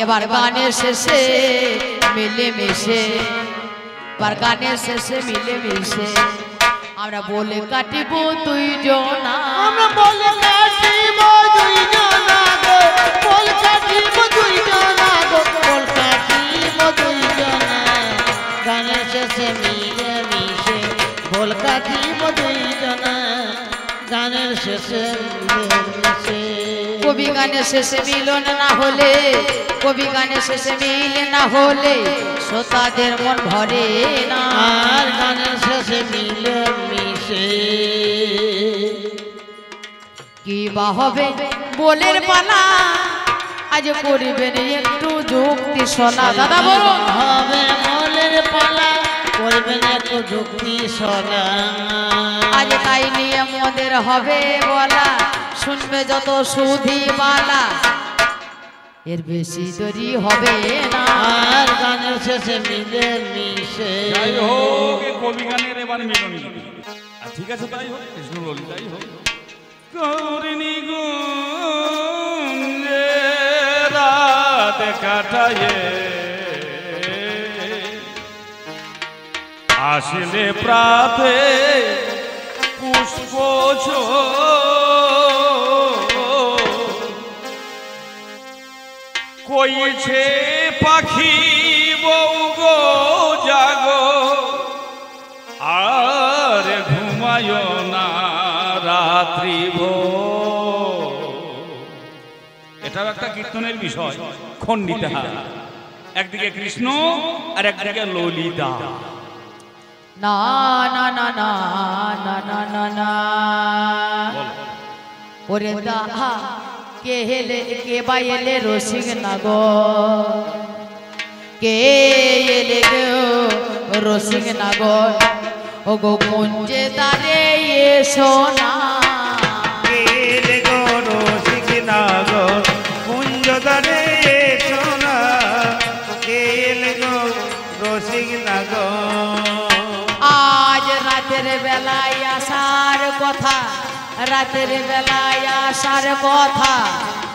এবার গানের শেষে মিলেমিশে, এবার গানের শেষে মিলেমিশে আমরা বলে কাটিব দুইজনা, আমরা বলে কাটিব দুইজনা গো, বল কাটিব দুইজনা গো, বল কাটিব দুইজনা। গানের শেষে মিলেমিশে বল কাটিব দুইজনা, গানের শেষে মিলেমিশে। কবি গানের শেষে মিলন না হলে, কবি গানের শেষে মিল না হলে শ্রোতাদের মন ভরে না। আর গানের শেষে মিলেমিশে কি বা হবে বলের পালা, আজ করবেন একটু যুক্তি শোনা। দাদা বলুন হবে বলের পালা, করবেন একটু যুক্তি শোনা। আজ তাই নিয়ে মদের হবে বলা, শুনবে যত সুধি বালা, এর বেশি দেরি হবে না। আর গানের শেষে মিলেমিশে যাই হোক কবি গানের এবার মিলন, ঠিক আছে তাই হোক, কৃষ্ণ ললিতাই হোক। গৌরিণী গুঞ্জে রাত কাটায়ে আসলে প্রাতে পুষ্প কইছে পাখি বউ গো জাগো, আর ঘুমায় না রাত্রি ভোর। এটাও একটা কীর্তনের বিষয়, খণ্ডিতা, একদিকে কৃষ্ণ আর একদিকে ললিতা। না না না না না না না না ওরে দাহা কে হেলে কে বাইলে রসিক নাগর, কে এলে গো রসিক নাগর, ও গো কুঞ্জে দারে এসো না। কে এলে গো রসিক নাগর, কুঞ্জ দারে এসো না। কে এলে গো রসিক নাগর, আজ রাতের বেলায় আসার কথা, রাতের বেলায় আসার কথা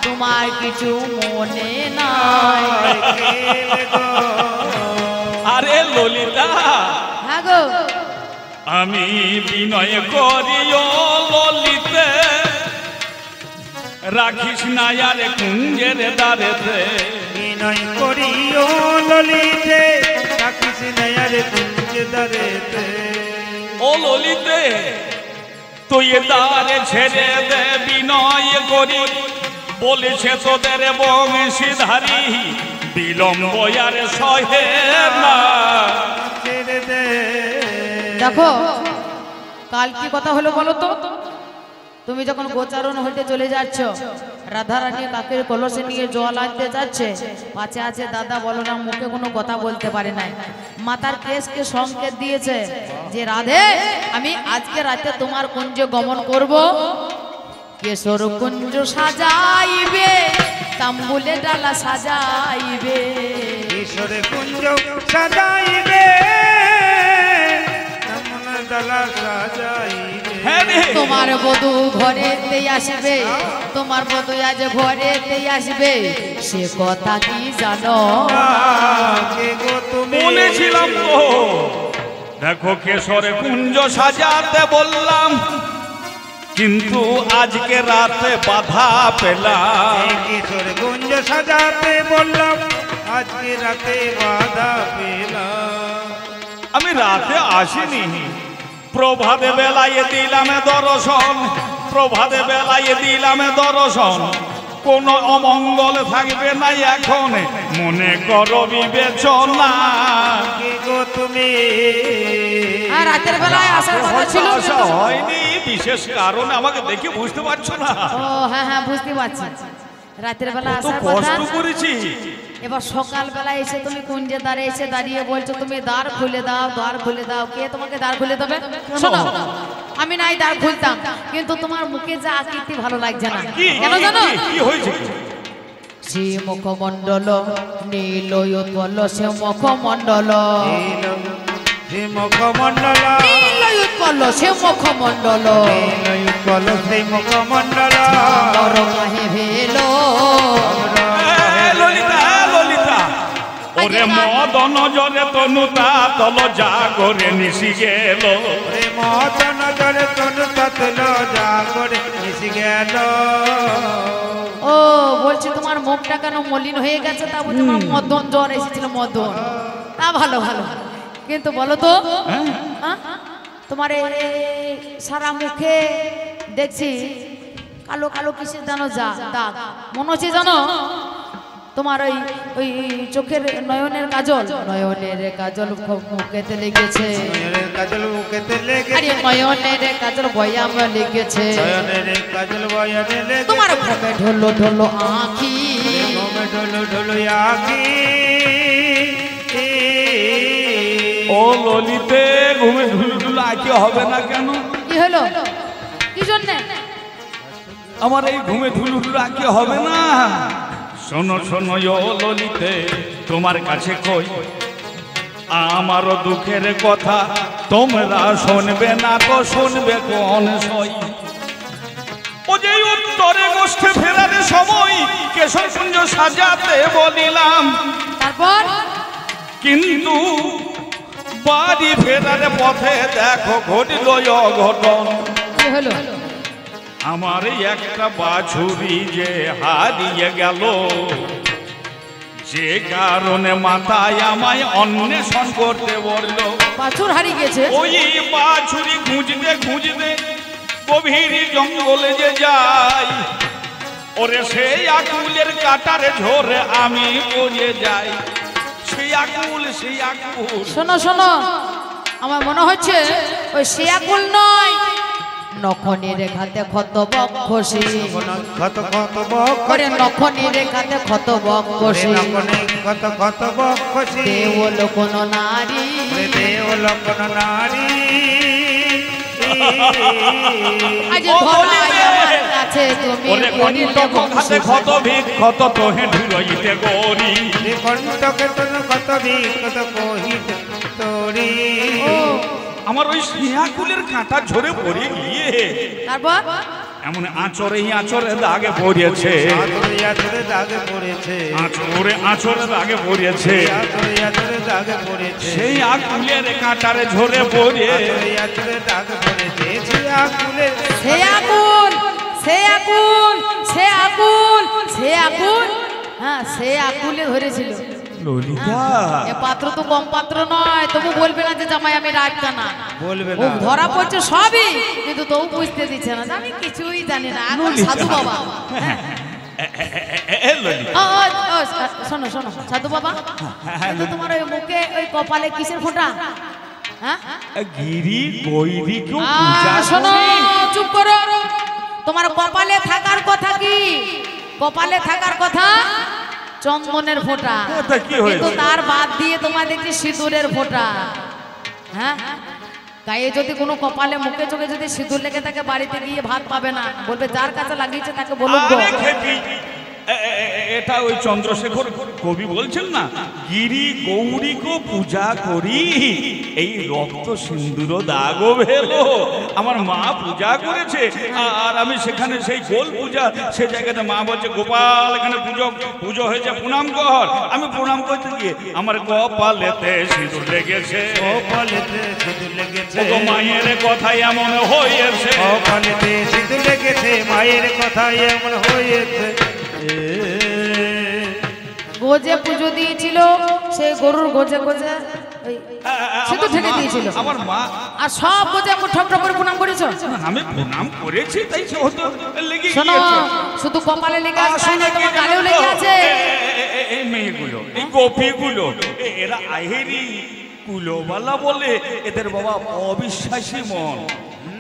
তোমার কিছু মনে নাই। কে এলে গো, আরে ললিতা, হ্যাঁ গো আমি বিনয় করিও ললিতে, রাখিস না আরে কুঞ্জের দ্বারেতে। বিনয় করিও ললিতে, রাখিস না আরে কুঞ্জ দ্বারেতে। ও ললিতে তুই দ্বারে ছেড়ে দে বিনয় করি, বলেছে তোদের বংশীধারী বিলম্ব আর সহে না। ছেড়ে দে। দেখো কাল কি কথা হলো বলো তো, তুমি যখন গোচারণ হইতে চলে যাচ্ছ, রাধারানী কাকের কলসে নিয়ে জল আনতে যাচ্ছে, পাশে আছে দাদা বলরাম, মুখে কোনো কথা বলতে পারে নাই। মাতার কেশকে সংকেত দিয়েছে যে রাধে আমি আজকে রাতে তোমার কুঞ্জে গমন করব, কেশর কুঞ্জ সাজাইবে, তাম্বুলে ডালা সাজাইবে, ঈশ্বরে কুঞ্জ সাজাইবে, তাম্বুলে ডালা সাজাইবে। হ্যাঁ রে, তোমার বধূ ঘরেতে আসবে, তোমার বধূ আজ ঘরেতে আসবে, সে কথা কি জানো? কে গো তুমি? বলেছিলাম তো, দেখো কেশরে কুঞ্জ সাজাতে বললাম, কিন্তু আজকে রাতে বাধা পেলাম। ঈশ্বরে কুঞ্জ সাজাতে বললাম, আজকে রাতে বাধা পেলাম। আমি রাতে আসিনি, প্রভাতে বেলায় দিলাম দর্শন, প্রভাতে বেলায় দিলাম দর্শন, কোন অমঙ্গল থাকবে না এখন মনে করো বিবেচনা। কে গো তুমি? আর রাতের বেলায় আসার কথা ছিল আসা হয়নি, বিশেষ কারণ আমাকে দেখে বুঝতে পারছো না? ও হ্যাঁ হ্যাঁ বুঝতে পারছি, রাতের বেলা তো আসার কথা। কষ্ট করেছি। এবার সকাল বেলা এসে তুমি কুঞ্জে দ্বারে এসে দাঁড়িয়ে বলছো তুমি দ্বার খুলে দাও, দ্বার খুলে দাও। কে তোমাকে দ্বার খুলে দেবে? শোনো, আমি নাই দ্বার খুলতাম, কিন্তু তোমার মুখে যা আকৃতি ভালো লাগছে না। কেন জানো? কি হয়েছে? শ্রী মুখমণ্ডল নীল উৎপল সে মুখমণ্ডল, শ্রী মুখমণ্ডল, নীল উৎপল সে মুখমণ্ডল, উৎপল শ্রী মুখমণ্ডল, কাহে ভেলো ওরে মদন জরে তনুতা তল জাগরে নিশি গেল ওরে মদন জরে তনু তল জাগরে নিশি গেল। ও বলছি তোমার মুখটা কেন মলিন হয়ে গেছে, তা বলছি আমার মদন জ্বর এসেছিল, মদন। তা ভালো ভালো, কিন্তু বলো তো হ্যাঁ? তোমার এই সারা মুখে দেখছি কালো কালো কিসের জানো দাগ, মনে হচ্ছে জানো তোমার ওই ওই চোখের নয়নের কাজল, নয়নের কাজল মুখেতে লেগেছে, নয়নের কাজল মুখেতে লেগেছে, আরে নয়নের কাজল বয়াম লেগেছে, নয়নের কাজল বয়ামে লেগেছে, তোমার ঘুমে ঢোলো ঢোলো আঁখি, ঘুমে ঢোলো ঢোলো আঁখি। ও ললিতে ঘুমে ঢুলু ঢুলু আঁকি হবে না কেন? কি হলো, কি জন্যে? আমার এই ঘুমে ঢুলু ঢুলু আঁকি হবে না? শোনো শোনো ও ললিতে, তোমার কাছে কই আমারও দুঃখের কথা, তোমরা শুনবে না তো শুনবে কোন সই? ও যে উত্তরে গোষ্ঠে ফেরার সময় কেশরকুঞ্জ সাজাতে বলিলাম, তারপর কিন্তু বাড়ি ফেরার পথে দেখো ঘটিল অঘটন। কি হলো? আমার একটা বাছুরি যে হারিয়ে গেল, যে কারণে মাথায় আমায় অন্বেষণ করতে বলল। বাছুর হারিয়ে গেছে? ওই বাছুরি খুঁজতে খুঁজতে গভীর জঙ্গলে যে যাই, ওরে সেই আকুলের কাটারে ঝরে আমি পড়ে যাই। সেই আকুল, সেই আকুল। শোনো শোনো, আমার মনে হচ্ছে ওই শিয়াকুল নয়, নখনের রেখাতে ক্ষত বক্ষসী, ক্ষত ক্ষত করে নখনের রেখাতে ক্ষত বক্ষসী, ক্ষত ক্ষত বক্ষসী, দেওল কোন নারী, দেওল কোন নারী, আজ ধরাই আমার কাছে তুমি ওরে করিলে কণ্ঠে ক্ষত ভিক্ষত তোহে ঢুলাইতে গরি। কণ্ঠকে তোর ক্ষত ভিক্ষত কহিত তোরি। আমার ওই শিয়াকুলের কাঁটা ঝরে পড়ে গিয়ে তারপর এমন আঁচড়ে আঁচড়ে দাগে পড়েছে, আঁচড়ে আঁচড়ে দাগে পড়েছে, আঁচড়ে আঁচড়ে দাগে পড়েছে, আঁচড়ে আঁচড়ে দাগে পড়েছে, সেই আকুলের কাঁটারে ঝরে পড়ে আঁচড়ে আঁচড়ে দাগে পড়েছে, সেই আকুলের সে আকুল, সে আকুল, সে আকুল, সে আকুল, হ্যাঁ সে আকুলে ধরেছিল। ললিতা এ পাত্র তো কম পাত্র নয়, তবু বলবে না যে জামাই আমি রাখতা না, বলবে ও না, ধরা পড়ছে সবই, কিন্তু তবু বুঝতে দিচ্ছে না, আমি কিছুই জানি না, এখন সাধু বাবা। ললিতা ও, ও, ও, শোনো শোনো সাধু বাবা, কিন্তু তোমার ওই মুখে ওই কপালে কিসের ফোঁটা? হ্যাঁ গিরি গৈরি কেউ পূজা শোনো, করে? চুপ করো, তোমার কপালে থাকার কথা কি? কপালে থাকার কথা চন্দনের ফোঁটা, তা কি হয়েছে? কিন্তু তার বাদ দিয়ে তোমার দেখছি সিঁদুরের ফোঁটা। হ্যাঁ, গায়ে যদি কোনো কপালে মুখে চোখে যদি সিঁদুর লেগে থাকে, বাড়িতে গিয়ে ভাত পাবে না, বলবে যার কাছে লাগিয়েছে তাকে বলুন গো। আরে খেপি, এটা ওই চন্দ্রশেখর কবি বলছেন না, গিরি গৌরীকে পূজা করি, এই রক্ত সিন্দুর দাগো ভেলো। আমার মা পূজা করেছে, আর আমি সেখানে সেই গোল পূজা, সে জায়গাতে মা বলছে গোপাল এখানে পুজো পুজো হয়েছে, প্রণাম কর। আমি প্রণাম করতে গিয়ে আমার কপালেতে সিঁদুর লেগেছে, কপালেতে সিঁদুর লেগেছে, ও মায়ের কথাই এমন হয়েছে, কপালেতে সিঁদুর লেগেছে, মায়ের কথা এমন হয়েছে। গোজে পুজো দিয়েছিল, সেই গরুর গোজে গোজে ওই সিঁদুর ঢেকে দিয়েছিল, আমার মা। আর সব গোজে ঠক ঠক করে প্রণাম করেছো। আমি প্রণাম করেছি, তাই সে হতো লেগে শোনো, গিয়েছে। শুধু কপালে লেগে আছে, আসলে কি তোমার গালেও জানো লেগে তো? আছে। এই মেয়েগুলো, এই গোপীগুলো, এরা আহেরি কুলোবালা বলে, এদের বাবা অবিশ্বাসী মন।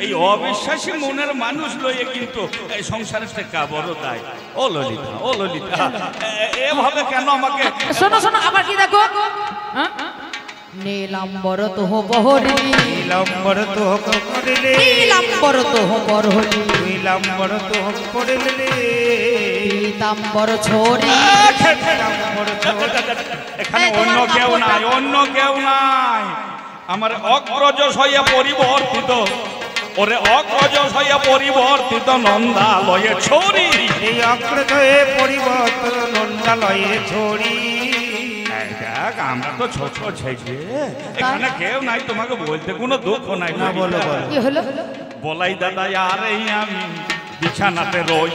এই অবিশ্বাসী মনের মানুষ লইয়ে কিন্তু এই সংসারের থেকে বড় দায়। ও ললিতা, ও ললিতা, এভাবে কেন আমাকে? শোনো শোনো, আবার কি দেখো, হ্যাঁ? নীলাম্বর তোহ বহরি, নীলাম্বর তোহ করিলে, নীলাম্বর তোহ বরহরি, নীলাম্বর তোহ করিলে, পীতাম্বর ছোরি। নীলাম্বর তোহ এখানে অন্য কেউ নাই, অন্য কেউ নাই। আমার অগ্রজস হইয়া পরিবর্তিত, ওরে অগ্রজস হইয়া পরিবর্তিত নন্দালয়ে ছড়ি, এই অগ্রজয়ে পরিবর্তন নন্দালয়ে ছড়ি। দেখ আমরা তো ছোট ছেলে, এখানে কেউ নাই, তোমাকে বলতে কোনো দুঃখ নাই। না বলো বলো। কি হলো? বলাই দাদা আর এই আমি বিছানাতে রই,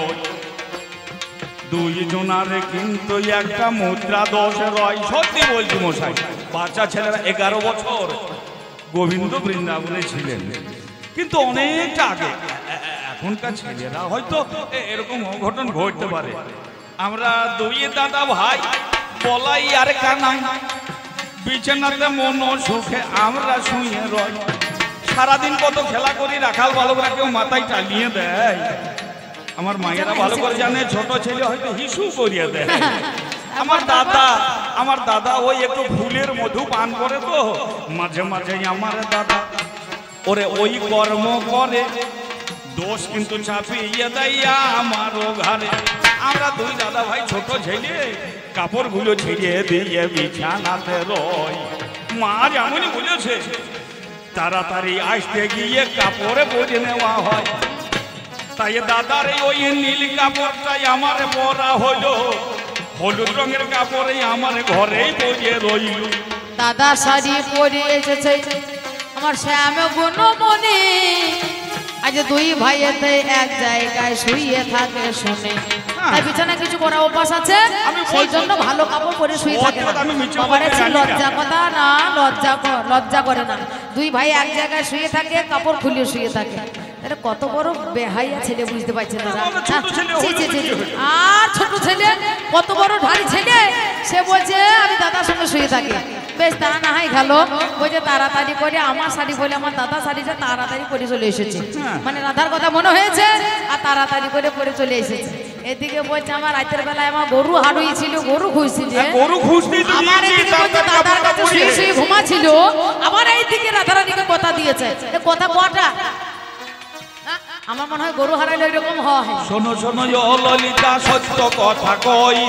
দুইজনারে কিন্তু একটা মুদ্রা দোষ রয়। সত্যি বলছি মশাই, বাচ্চা ছেলেরা 11 বছর গোবিন্দ বৃন্দাবনে ছিলেন, কিন্তু অনেকটা আগে। এখনকার ছেলেরা হয়তো এরকম অঘটন ঘটতে পারে। আমরা দুই দাদা ভাই বলাই আর কানাই বিছানাতে মন সুখে আমরা শুয়ে রই। সারাদিন কত খেলা করি, রাখাল বালকরা কেউ মাথায় টালিয়ে দেয়। আমার মায়েরা ভালো করে জানে, ছোট ছেলে হয়তো হিসু করিয়ে দেয়। আমার দাদা ওই একটু ফুলের মধু পান করে তো মাঝে মাঝে আমার দাদা ওরে ওই কর্ম করে, দোষ কিন্তু চাপিয়ে দেয় আমারও ঘরে। আমরা দুই দাদা ভাই ছোট ছেলে কাপড়গুলো ছিঁড়িয়ে দিয়ে বিছানাতে রই। মা যেমনই বলেছে তাড়াতাড়ি আসতে গিয়ে কাপড়ে পরে নেওয়া হয়। তাই দাদার ওই নীল কাপড়টাই আমার পরা হলো, হলুদ রঙের কাপড়ে আমার ঘরেই পরে রইল। দাদা শাড়ি পরে এসেছে আমার শ্যাম গুণমণি, আজ দুই ভাইয়েতে এক জায়গায় শুয়ে থাকে শুনে। তাই বিছানা কিছু করা অভ্যাস আছে, সেই জন্য ভালো কাপড় পরে শুয়ে থাকে না। বাবারে লজ্জা কথা না, লজ্জা করে না। দুই ভাই এক জায়গায় শুয়ে থাকে, কাপড় খুলে শুয়ে থাকে। কত বড় বেহাইয়া ছেলে, বুঝতে পারছেন না? আর ছোট ছেলে কত বড় ঢাড়ি ছেলে, সে বলছে আমি দাদার সঙ্গে শুয়ে থাকি। বেশ, তা না হয় গেলো, বলছে তাড়াতাড়ি করে আমার শাড়ি বলে আমার দাদা শাড়িটা তাড়াতাড়ি করে চলে এসেছে। মানে রাধার কথা মনে হয়েছে আর তাড়াতাড়ি করে পরে চলে এসেছে। এদিকে বলছে আমার রাতের বেলায় আমার গরু হারিয়েছিল, গরু খুঁজছিল, আমার এইদিকে বলছে দাদার কাছে শুয়ে শুয়ে ঘুমাচ্ছিল, আমার এইদিকে রাধারানীকে কথা দিয়েছে। কথা কটা? আমার মনে হয় গরু হারাইলে এরকম হয়। শোনো শোনো ও ললিতা, সত্য কথা কই,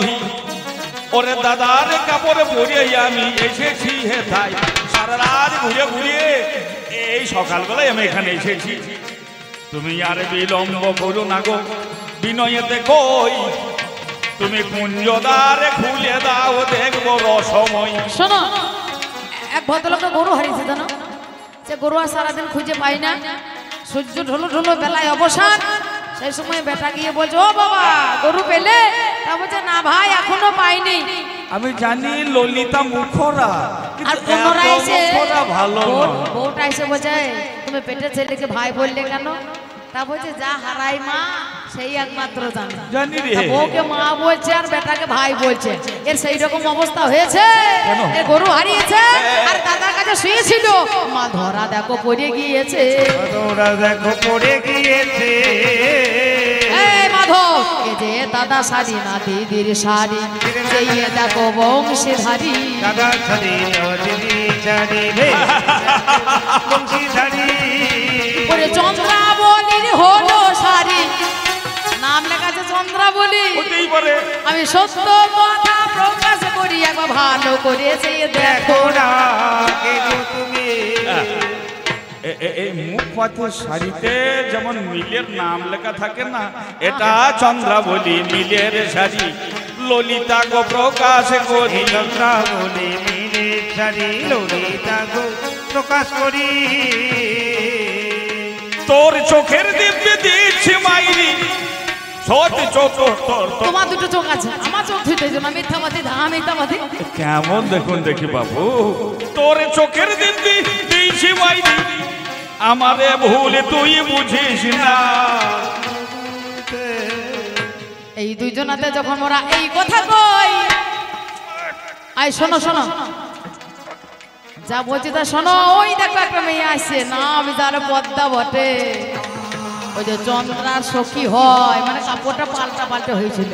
ওরে দাদার কাপড়ে পরে আমি এসেছি হেথায়। সারা রাত ঘুরে ঘুরে এই সকালবেলায় আমি এখানে এসেছি। তুমি আর বিলম্ব করো না গো, বিনয়েতে কই তুমি কুঞ্জদারে খুলে দাও, দেখবো রসময়। শোনো, এক ভদ্রলোকের গরু হারিয়েছে জানো, সে গরু আর সারাদিন খুঁজে পাই না। সূর্য ঢলো ঢলো বেলায় অবসান, সেই সময় বেটা গিয়ে বলছে ও বাবা গরু পেলে? তা বলছে না ভাই এখনো পাইনি। আমি জানি ললিতা মুখরা, আর পুনরায় এসে ভালো বউটা এসে বলছে তুমি পেটের ছেলেকে ভাই বললে কেন? তা বলছে যা হারাই মা সেই একমাত্র জানি রে। বউকে মা বলছে আর বেটাকে ভাই বলছে, এর সেই রকম অবস্থা হয়েছে। এর গরু হারিয়েছে আর দাদার কাছে শুয়েছিল, মা ধরা দেখো পড়ে গিয়েছে। ওরা দেখো পড়ে গিয়েছে। এই মাধব, এ যে দাদা শাড়ি না দিদির শাড়ি, সেই দেখো বংশীধারী। দাদা ছাড়ি দিদি ছাড়ি রে বংশী ছাড়ি। ওরে চন্দ্রাবলীর হলো শাড়ি, নাম লেখা আছে চন্দ্রাবলী। আমি সত্য কথা প্রকাশ করি, একবার ভালো করেছে দেখো না। তুমি এই মুখপাতের শাড়িতে যেমন মিলের নাম লেখা থাকে না, এটা চন্দ্রাবলী মিলের শাড়ি। ললিতা গো প্রকাশ করি, চন্দ্রাবলী মিলের শাড়ি, ললিতা গো প্রকাশ করি। তোর চোখের দিব্যে দিচ্ছি মাইরি, সত্যি চোখ তোর। তোমার দুটো চোখ আছে, আমার চোখ দুটো মিথ্যাবাদী ধা মিথ্যাবাদী। কেমন দেখুন দেখি বাবু, তোর চোখের দিব্যে দিচ্ছি মাইরি, আমারে ভুল তুই বুঝিস না। এই দুইজনাতে যখন ওরা এই কথা কই, আই শোনো শোনো যা বলছি তা শোনো। ওই দেখো একটা মেয়ে আসছে, নাম যার পদ্মা বটে। ওই যে চন্দ্রার সখী হয়, মানে কাপড়টা পাল্টা পাল্টে হয়েছিল।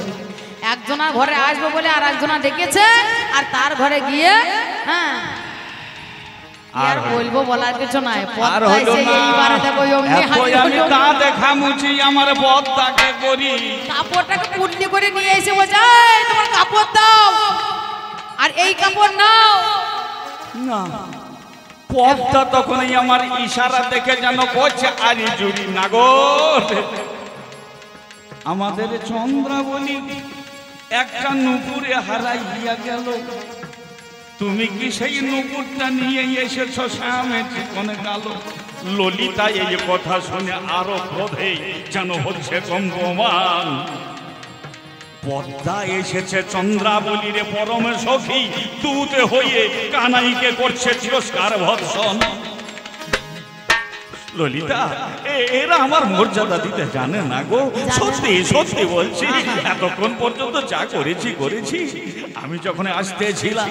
একজনার ঘরে আসবে বলে আর একজনা ডেকেছে, আর তার ঘরে গিয়ে হ্যাঁ আর বলবো বলার কিছু নাই। পদ্মা এসে এইবারে দেখো অমনি হাজির হলো। তা দেখা মুচি আমার পদ্মাকে করি, কাপড়টাকে পুটলি করে নিয়ে এসে বলছে এই তোমার কাপড় দাও, আর এই কাপড় নাও না। পদ্মা তখনই আমার ইশারা দেখে যেন করছে আরি জুড়ি না গো। আমাদের চন্দ্রাবলী একটা নুপুরে হারাইয়া গেল, তুমি কি সেই নুপুরটা নিয়ে এসেছ সামনে চিকনে কালো? ললিতা এই কথা শুনে আরো ক্রোধে যেন হচ্ছে কম্পমান। পদ্মা এসেছে চন্দ্রাবলীর পরম সখী, দূত হয়ে কানাইকে করছে তিরস্কার ভৎসন। ললিতা, এরা আমার মর্যাদা দিতে জানে না গো, সত্যি সত্যি বলছি। এতক্ষণ পর্যন্ত যা করেছি করেছি। আমি যখন আসতেছিলাম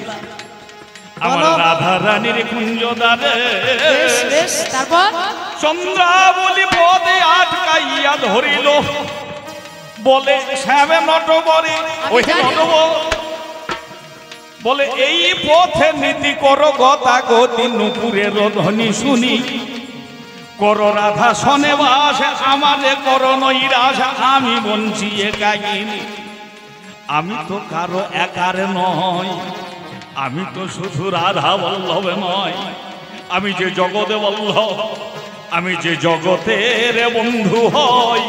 আমার রাধা রানীর কুঞ্জদ্বারে, তারপর চন্দ্রাবলী পদে আটকাইয়া ধরিল, বলে শ্যামে নটবরে, ওই নটবর বলে এই পথে নীতি করো গতা গতি, নুপুরের ধ্বনি শুনি করো রাধা শনে বাস, আমারে করো নৈরাস, আমি বঞ্চিয়ে কাহিনী। আমি তো কারো একার নয়, আমি তো শুধু রাধা বল্লভ নয়, আমি যে জগতে বল্লভ, আমি যে জগতের বন্ধু হই,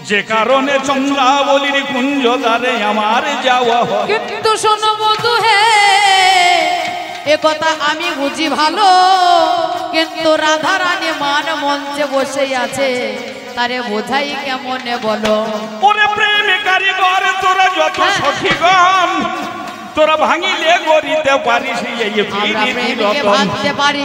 যে কারণে চন্দ্রাবলীর কুঞ্জদ্বারে আমার যাওয়া হয়। কিন্তু শোনো বধূ হে, এ কথা আমি বুঝি ভালো, কিন্তু রাধা রানী মান মঞ্চে বসে আছে, তারে বোঝাই কেমনে বলো? ওরে প্রেমে কারিগর তোরা যত সখীগণ, তোরা ভাঙিলে গড়িতে পারিস এই আমরা প্রীতি প্রেমকে রতন। ভাঙতে পারি,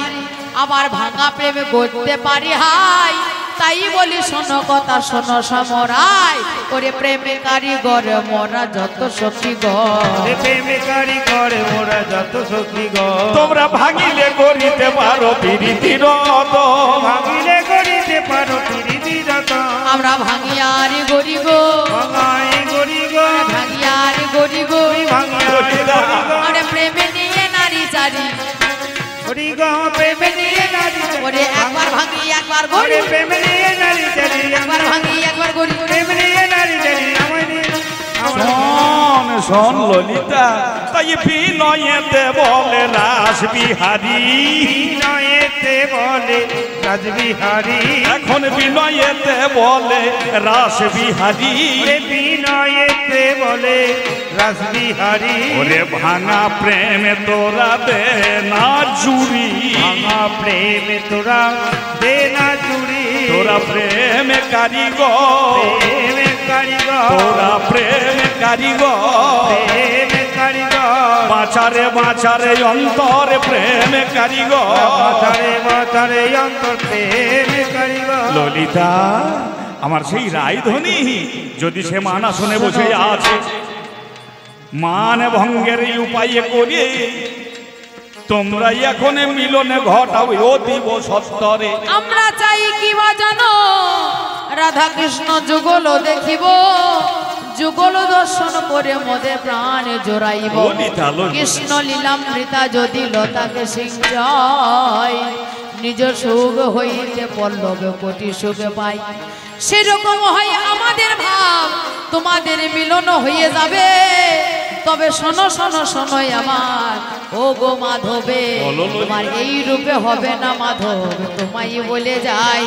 আবার ভাঙা প্রেমে গড়তে পারি হাই। তাই বলি শোনো কথা শোনো সমরাই, ওরে প্রেমে কারিগর মোরা যত সখীগণ। প্রেমে কারিগর মোরা যত সখীগণ, তোমরা ভাঙিলে গড়িতে পারো প্রীতি রতন। ভাঙিলে গড়িতে পারো প্রীতি রতন। আমরা ভাঙিয়ারি গড়ি গো, ভাঙাই গড়ি গো, ভাঙিয়ারি গড়ি গো, ভাঙাই গড়ি গো। আরে প্রেমে নিয়ে নারী চারি, গড়ি গো প্রেমে নিয়ে নারী চারি। ওরে একবার ভাঙি একবার গড়ি, প্রেমে নিয়ে নারী চারি, একবার ভাঙি একবার গড়ি। প্রেমে নিয়ে নারী চারি। আমায় নিয়ে শোন শোন ললিতা, তাই বিনয়েতে বলে রাস বিহারী, বিনয়েতে বলে রাসবিহারী, এখন বিনয়েতে বলে রাস বিহারী। বিনয়েতে বলে রাসবিহারী। ওরে ভাঙা প্রেমে তোরা দে না জুড়ি, ভাঙা প্রেমে তোরা দে না চুরি। তোরা প্রেমে কারিগর, প্রেমে কারিগর, তোরা প্রেমে কারিগর। প্রেমে কারিগর, বাঁচারে বাঁচারে অন্তরে প্রেমে কারিগর। মাথারে মাথারে অন্তর প্রেমে কারিগর। ললিতা, আমার সেই রায়ধনী যদি সে মানা শুনে বসে আছে, মান ভঙ্গের এই উপায়ে করে তোমরা এখন মিলনে ঘটাও অতীব সত্তরে। আমরা চাই কি বা জানো, রাধা কৃষ্ণ যুগল দেখিব, যুগল দর্শন করে মদে প্রাণ জোড়াইব। ললিতা, ললিতা। কৃষ্ণ লীলামৃতা যদি লতাকে সিঞ্চয়, নিজ সুখ হইতে পল্লবে কোটি সুখ পাই। সেরকম হয় আমাদের ভাব, তোমাদের মিলন হয়ে যাবে। তবে শোনো শোনো শোনোই আমার ও গো মাধবে, বলো ললিতা। তোমার এই রূপে হবে না মাধব, তোমায় বলে যাই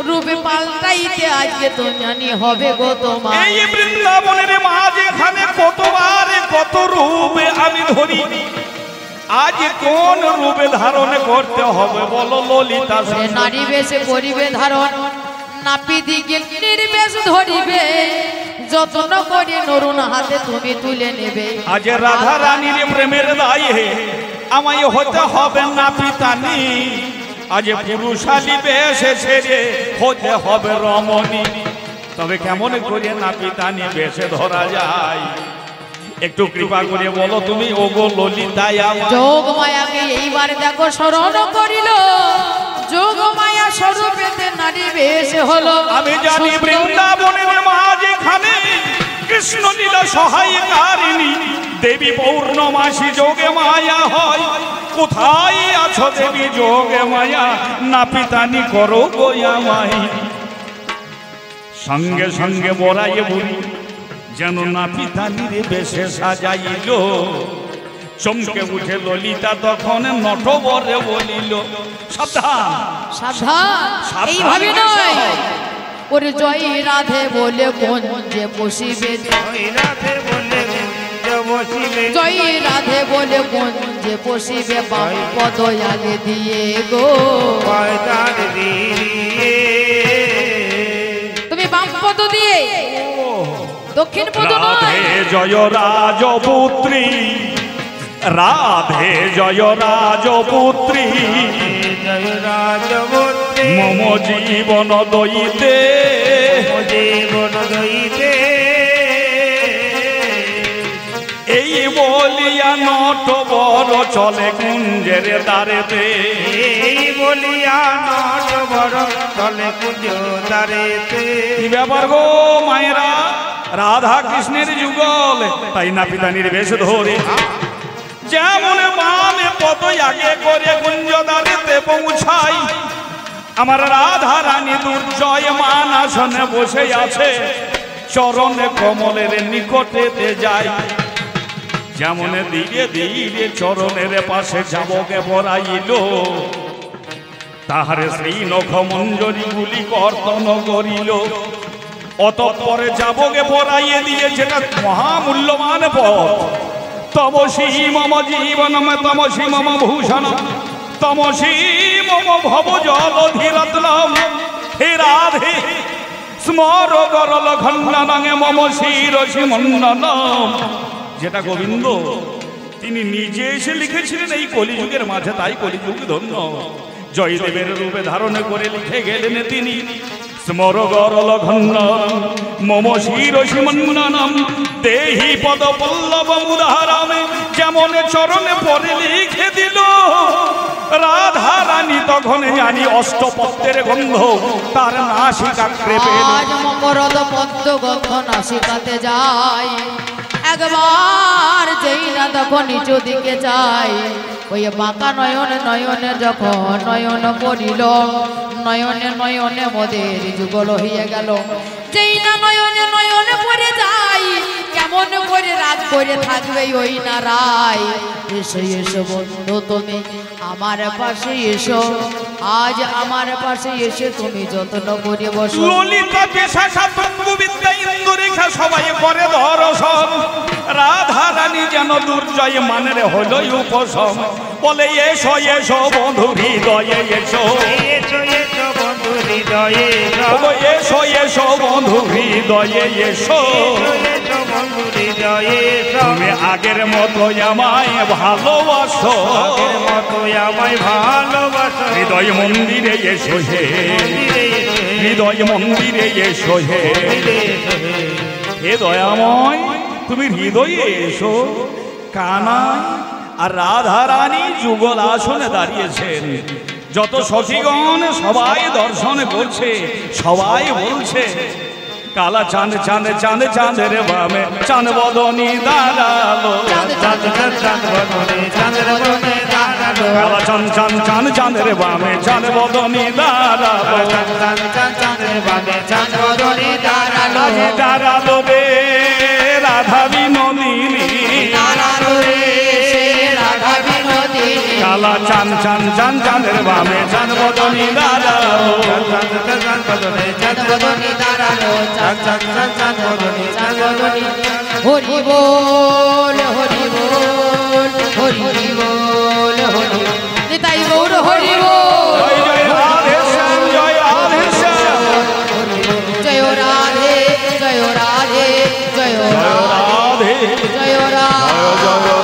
রূপে পাল্টাইতে আজকে তো জানি হবে গো তোমার। এই বৃন্দাবনের মাঝখানে কতবার কত রূপে আমি ধরি, আজ কোন রূপে ধারণ করতে হবে বলো ললিতা? সে নারী বেশে করিবে ধারণ, নাপিদি নির্বেশ ধরিবে, যত্ন করে নরুন হাতে তুমি তুলে নেবে। আজ রাধা রানীর প্রেমের দায়ে আমায় হতে হবে না পিতানি, আজ পুরুষালী বেশে ছেড়ে হতে হবে রমণী। তবে কেমন করে না পিতানি বেশে ধরা যায়, একটু কৃপা করে বলো তুমি ও গো ললিতা। যোগ মায়াকে এইবার দেখো স্মরণ করিল, যোগ মায়া স্বরূপেতে নারী বেশ হলো। আমি জানি বৃন্দাবনের মাঝখানে কৃষ্ণ লীলা সহায়কারিণী দেবী পৌর্ণমাসী যোগে মায়া হয়। কোথায় আছো দেবী যোগে মায়া, না পিতানি করো গোয়া মাই। সঙ্গে সঙ্গে বরাইয়ে বলি যেন না পিতানির বেশে সাজাইল। চমকে উঠে ললিতা তখন নটবরে বলিল, সাবধান সাবধান, এইভাবে নয়। ওরে জয় রাধে বলে কুঞ্জে বসিবে, ওই রাধে বলে বসিবে, জয় রাধে বলে কুঞ্জে যে বসিবে বাম পদ আগে দিয়ে গো পয়দান দিয়ে তুমি বাম পদ দিয়ে দক্ষিণ পদ রাধে নয় জয় রাজপুত্রী রাধে জয় রাজপুত্রী জয় রাজবতী মম জীবন দইতে জীবন দইতে এই বলিয়া নট বড় চলে কুঞ্জের দ্বারেতে এই বলিয়া নট বড় চলে কুঞ্জ দ্বারেতে কি ব্যাপার গো মায়েরা রাধা কৃষ্ণের যুগল তাই নাপিতানির বেশ ধরে যেমন বামে পদ আগে করে কুঞ্জ দ্বারেতে পৌঁছাই আমার রাধা রানী দুর্জয় মান আসনে বসে আছে চরণে কমলের নিকটেতে যাই যেমন ধীরে ধীরে চরণের পাশে যাবকে পড়াইল তাহারে সেই নখ মঞ্জরি গুলি কর্তন করিল অতঃপরে যাবকে পড়াইয়ে দিয়ে যেটা মহামূল্যবান পথ তমসি মম জীবনম তমসি মম ভূষণ তমসি মম ভব জলধিরত্নম হে রাধে স্মর গরল খণ্ডনাঙে মম শিরসি মণ্ডনম যেটা গোবিন্দ তিনি নিজে এসে লিখেছিলেন এই কলিযুগের মাঝে তাই কলিযুগ ধন্য জয়দেবের রূপে ধারণ করে লিখে গেলেন তিনি স্মর গরল ঘন্ন মম শিরসি মণ্ডনম দেহি পদ পল্লব মুদারামে যেমন চরণে পরে লিখে দিল রাধা রানী তখন জানি অষ্টপত্রের গন্ধ তার নাসিকাগ্রে পেল আজ মকরদ পদ্ম গন্ধ নাসিকাতে যায় একবার যেই না তখন নিচু দিকে যাই ওই বাঁকা নয়নে নয়নে যখন নয়ন পড়িল নয়নে নয়নে মোদের যুগল হইয়া গেল যেই না নয়নে নয়নে পড়ে যাই কেমন করে রাত করে থাকবে ওই না রায় এসো এসো বন্ধু তুমি আমার পাশে এসো আজ আমার পাশে এসে তুমি যত্ন করে বসো ললিতা বিশাখা তঙ্গু বিদ্যা ইন্দুরেখা সবাই করে দর্শন রাধা রানী যেন দুর্জয় মানের হলো উপশম বলে এসো এসো বন্ধু হৃদয়ে এসো এসো এসো বন্ধু হৃদয়ে ওগো এসো এসো বন্ধু হৃদয়ে এসো এসো বন্ধু হৃদয়ে তুমি আগের মতো আমায় ভালোবাসো আগের মতো আমায় ভালোবাসো হৃদয় মন্দিরে এসো হে হৃদয় মন্দিরে এসো হে হে দয়াময় তুমি হৃদয়ে এসো কানাই আর রাধা রানী যুগল আসনে দাঁড়িয়েছেন যত সখীগণ সবাই দর্শন করছে সবাই বলছে কালা চাঁদ চাঁদ চাঁদ চাঁদের বামে চাঁদ বদনি দাঁড়ালো চাঁদ চাঁদ চাঁদ বদনে চাঁদের বদনে দাঁড়ালো কালা চাঁদ চাঁদ চাঁদ চাঁদের বামে চাঁদ বদনি দাঁড়ালো চাঁদ চাঁদ চাঁদ চাঁদের বামে চাঁদ বদনে দাঁড়ালো আজ দাঁড়ালো রে রাধা বিনোদিনী দাঁড়ালো রে সে রাধা বিনোদিনী কালা চাঁদ চাঁদ চাঁদ চাঁদের বামে চাঁদ বদনি দাঁড়ালো চাঁদ চাঁদ চাঁদ বদনে চাঁদ বদনি দাঁড়ালো চাঁদ চাঁদ চাঁদ চাঁদ বদনে চাঁদ বদনে হরি বল হরি বল হরি বল হরি নিতাই গৌর হরি বল জয় জয় রাধে শ্যাম জয় রাধে শ্যাম জয় রাধে জয় রাধে জয় জয় রাধে জয় রাধে জয় জয়